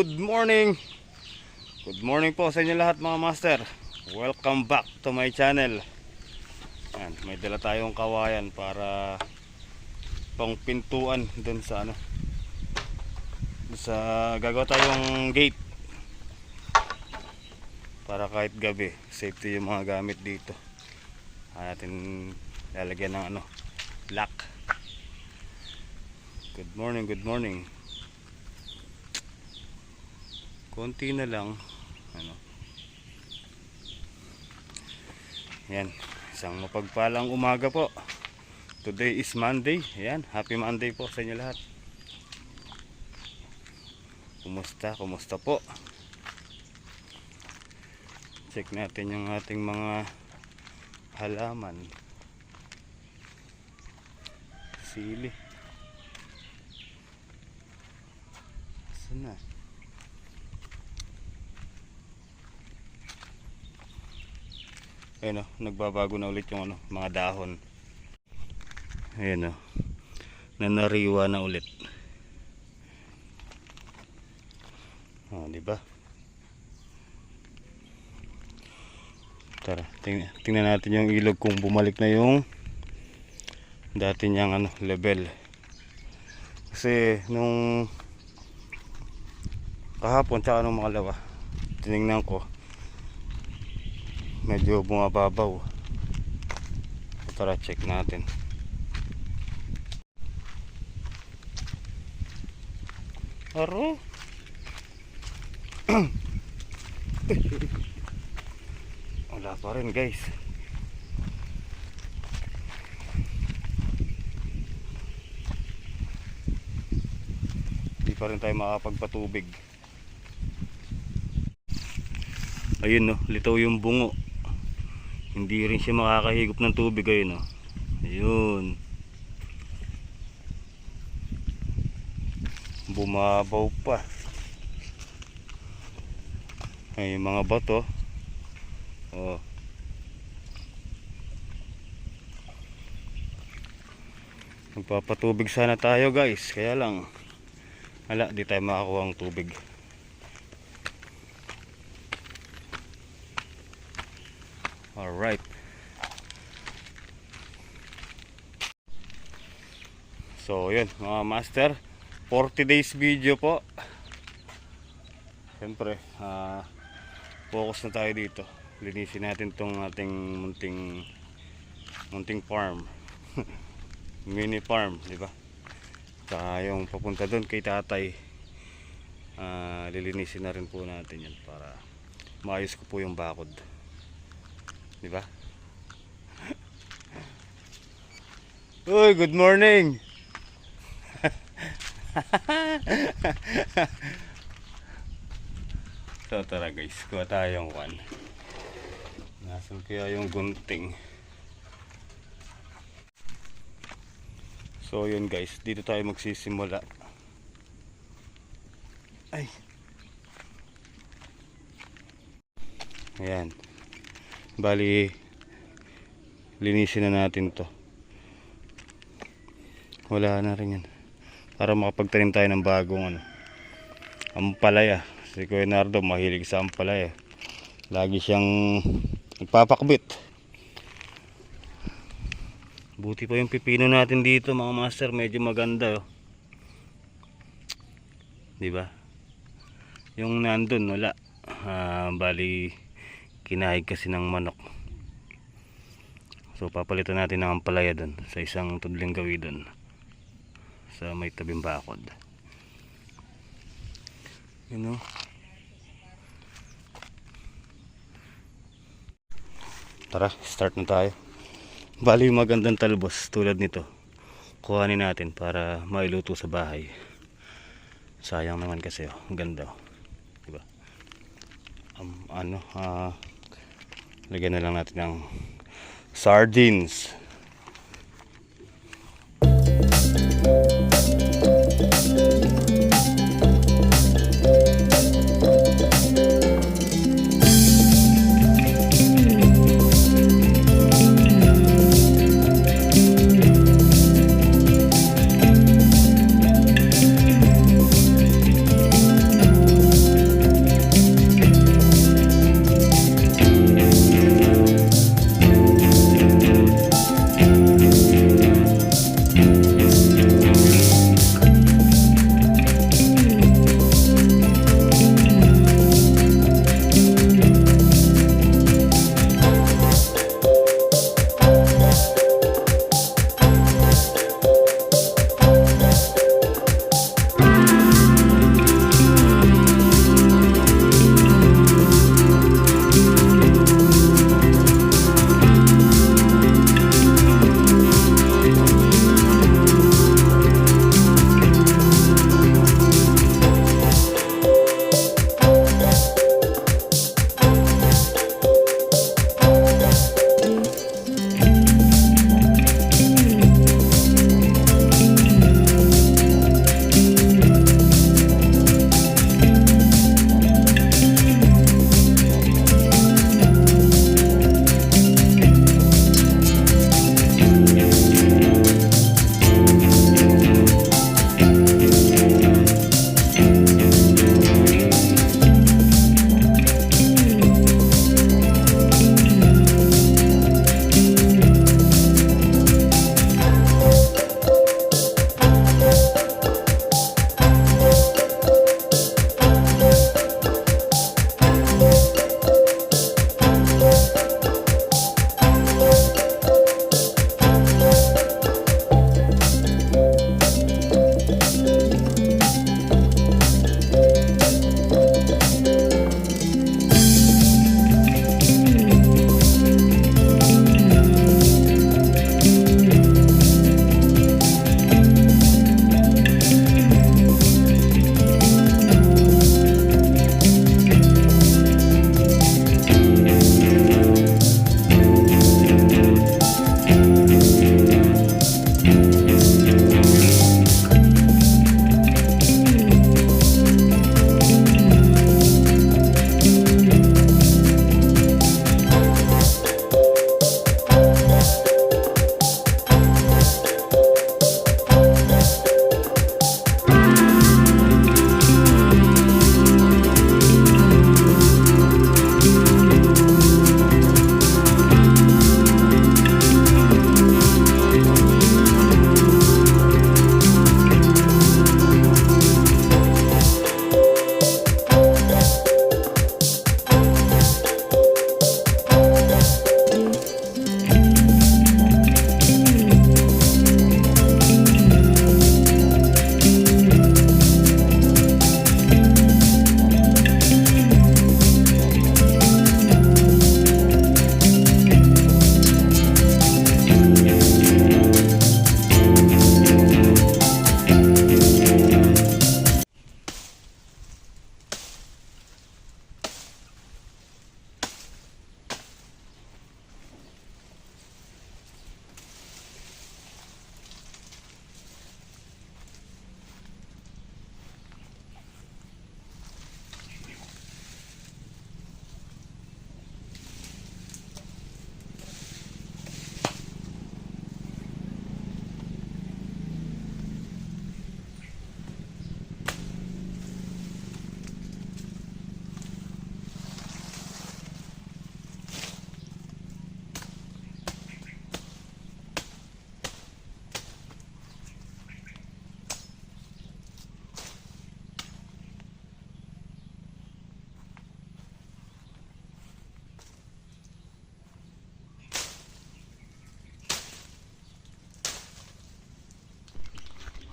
Good morning! Good morning po sa inyo lahat mga master. Welcome back to my channel. Yan, may dala tayong kawayan para pang pintuan dun sa gagawa tayong gate para kahit gabi safety yung mga gamit dito. Natin lalagyan ng lock. Good morning, good morning. Konti na lang yan, isang mapagpalang umaga po. Today is Monday. Yan, happy Monday po sa inyo lahat. Kumusta po? Check natin yung ating mga halaman. Sili. Saan na? Ayun nagbabago na ulit yung mga dahon. Ayun nanariwa na ulit. Di ba? Tara, tingnan natin yung ilog kung bumalik na yung dati niyang level. Kasi nung kahapon tsaka nung makalawa, tinignan ko medyo bumababaw. Tara, check natin. Aro. Wala pa rin guys. Hindi pa rin tayo makapagpatubig. Ayun litaw yung bungo. Hindi rin siya makakahigop ng tubig. Ayun ayun, bumabaw pa. Ay mga bato. Magpapatubig sana tayo guys, kaya lang wala, di tayo makakuha ng tubig. Alright. So yun mga master, 40 days video po. Siyempre focus na tayo dito. Linisin natin tong ating munting farm. Mini farm, di ba? Saka yung papunta doon kay tatay, lilinisin na rin po natin yan para maayos ko po yung bakod. Di ba? Uy, good morning. So tara guys, kuha tayong nasan kaya yung gunting. So yun guys, dito tayo magsisimula. Ay. Ayan. Bali, linisin na natin to. Wala na rin yan. Para makapagtanim tayo ng bagong ampalaya. Si Kuya Nardo mahilig sa ampalaya. Lagi siyang nagpapakbit. Buti pa yung pipino natin dito mga master, medyo maganda diba? Yung nandun wala. Bali kinahig kasi ng manok. So papalitan natin ng ampalaya dun sa isang tudling gawi dun sa may tabing bakod. Tara, start na tayo. Bali magandang talbos tulad nito kuhanin natin para mailuto sa bahay. Sayang naman kasi ang ganda diba? Lagyan na lang natin ng sardines.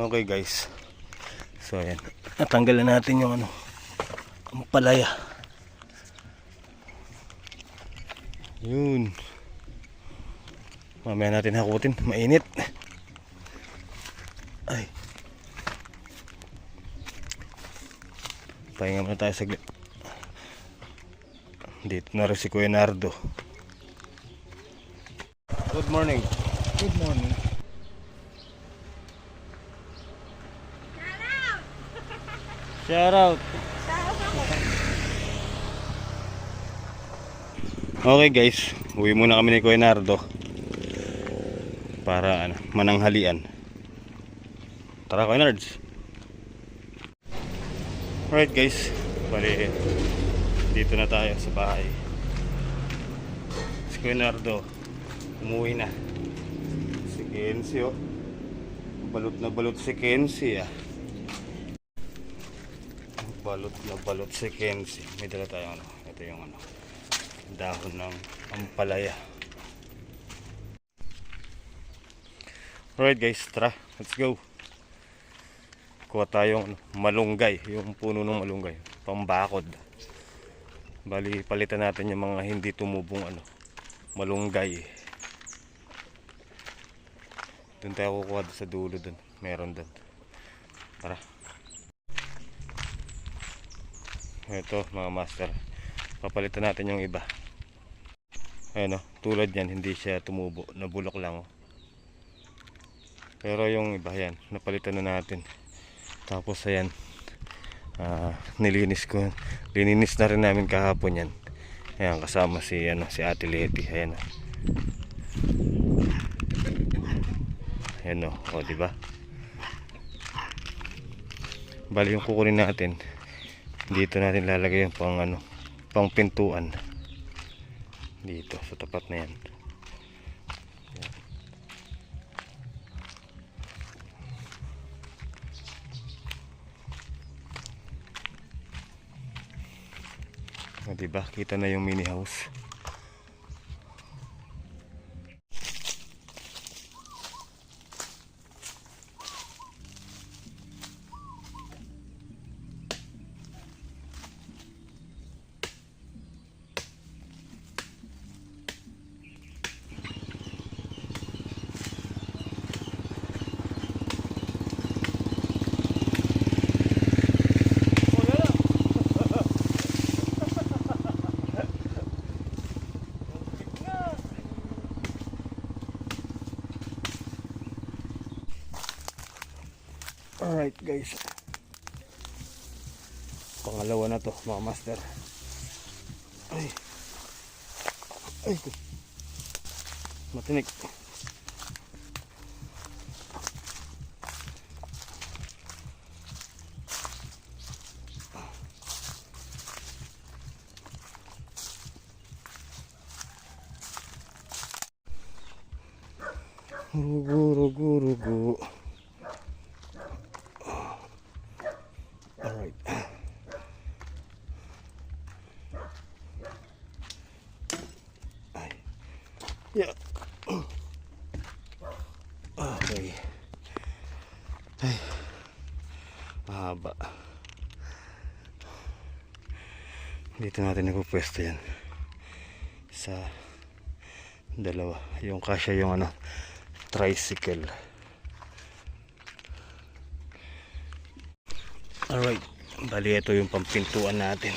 Okay guys. So ayan. Natanggalan natin yung ano, ang palaya. Yun. Mamaya natin hakutin. Mainit. Ay. Pahinga muna tayo saglit. Dito na rin si Kuya Nardo. Good morning. Good morning. Shout out. Okay guys, uwi muna kami ni Kuya Nardo para ano, mananghalian. Tara Kuya Nards. Alright guys, bali dito na tayo sa bahay. Si Kuya Nardo umuwi na. Si Kenzie oh. Balot na balot si Kenzie ah. Balot na balot si Kenzie. May dala tayo ano. Ito yung ano, dahon ng ampalaya. Alright guys, tara, let's go. Kuha tayong malunggay, yung puno ng malunggay, pambakod. Bali, palitan natin yung mga hindi tumubong ano, malunggay. Doon tayo kukuha sa dulo doon, meron doon. Tara. Ito mga master, papalitan natin yung iba. Ayan o, tulad yan, hindi siya tumubo, nabulok lang o. Pero yung iba yan, napalitan na natin. Tapos ayan, nilinis na rin namin kahapon yan. Ayan, kasama si, ano, si Ate Leti. Ayan o. Ayan o, diba? Bali yung kukunin natin, dito natin lalagay yung pang ano, pang pintuan. Dito sa tapat na yan. O diba, kita na yung mini house. Alright guys, pangalawa na to mga master. Ay, ay, matinik. Rugu. Alright. Ay. Yeah. Okay. Ay. Mahaba. Dito natin nagpupwesto yan. Sa dalawa. Yung kasya yung ano, tricycle. Alright, bali ito yung pampintuan natin.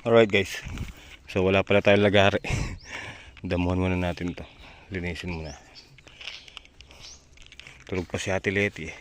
Alright guys, so wala pala tayong lagari. Damuhan muna natin to, linisin muna. Tulog pa si Ate Leti eh.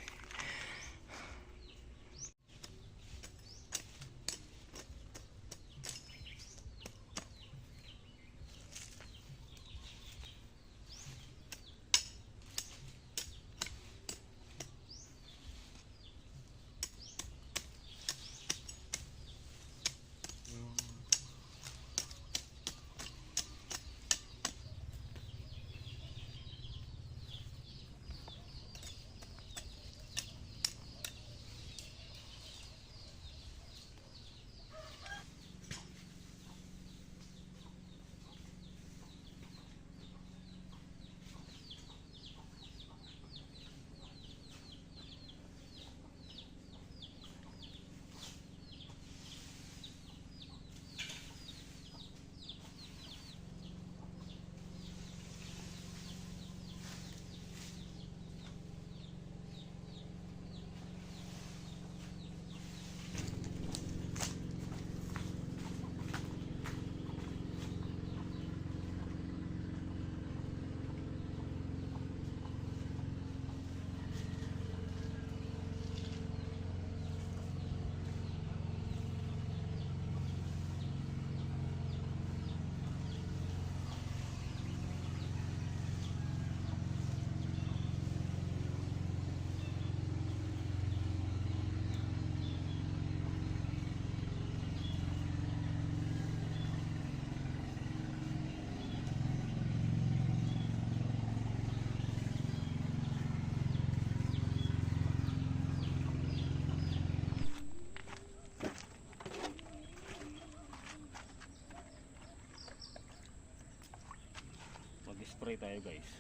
mag-spray tayo guys.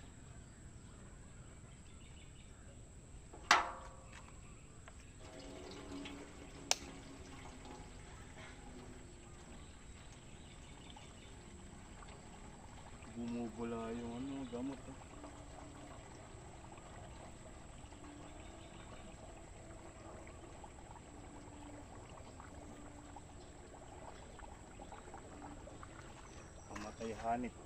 Bumubula yung gamot eh. Pamatay hanip.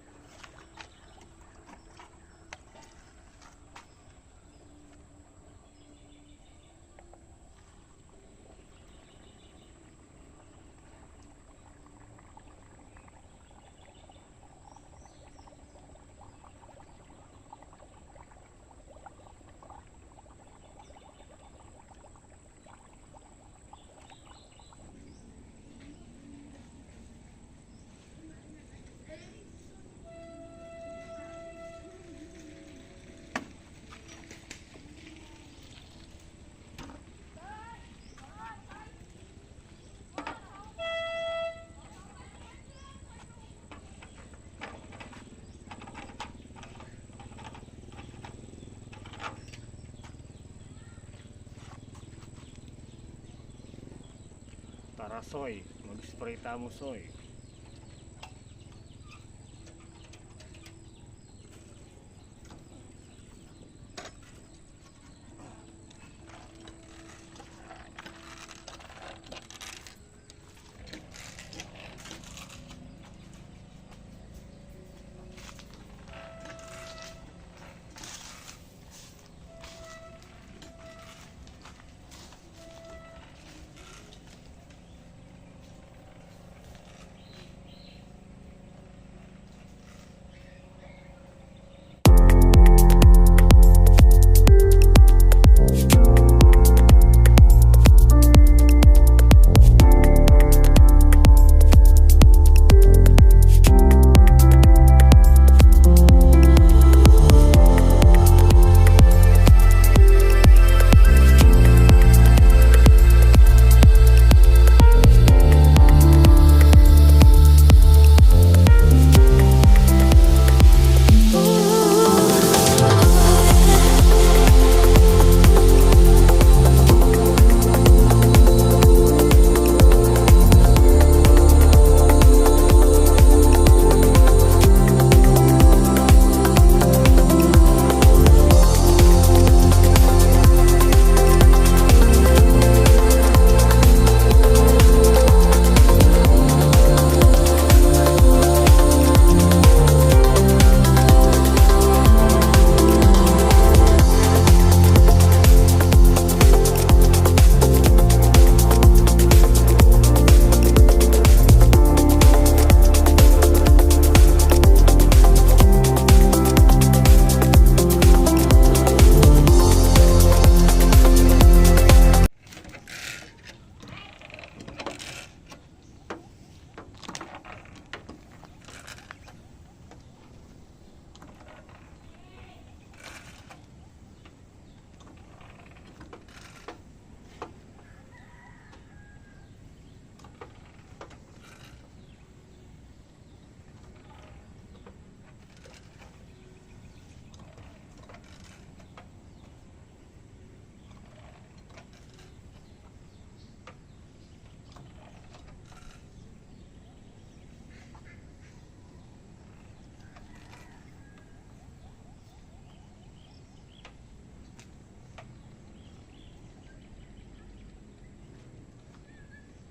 Tara soy, mag-spray tamo soy.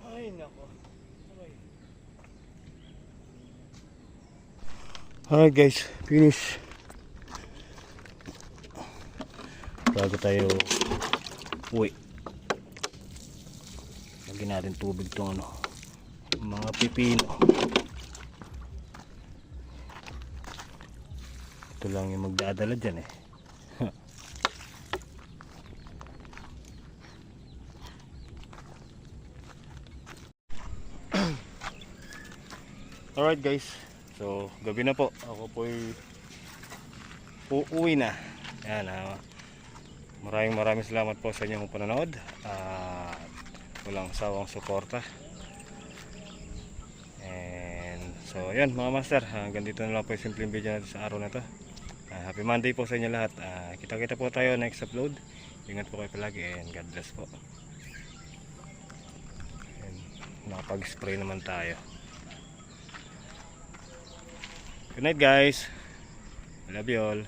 Ay nako. Alright guys, finish. Bago tayo uwi, lagyan natin tubig tong mga pipino. Ito lang yung magdadala dyan eh. Alright guys, so gabi na po. Ako po uuwi na. Yan, maraming salamat po sa inyong panonood at walang sawang suporta. And so yan mga master, hanggang dito na lang po yung simpleng video natin sa araw na to. Happy Monday po sa inyo lahat. Kita-kita po tayo next upload. Ingat po kayo palagi and God bless po. And nakapag-spray naman tayo. Good night guys. I love you all.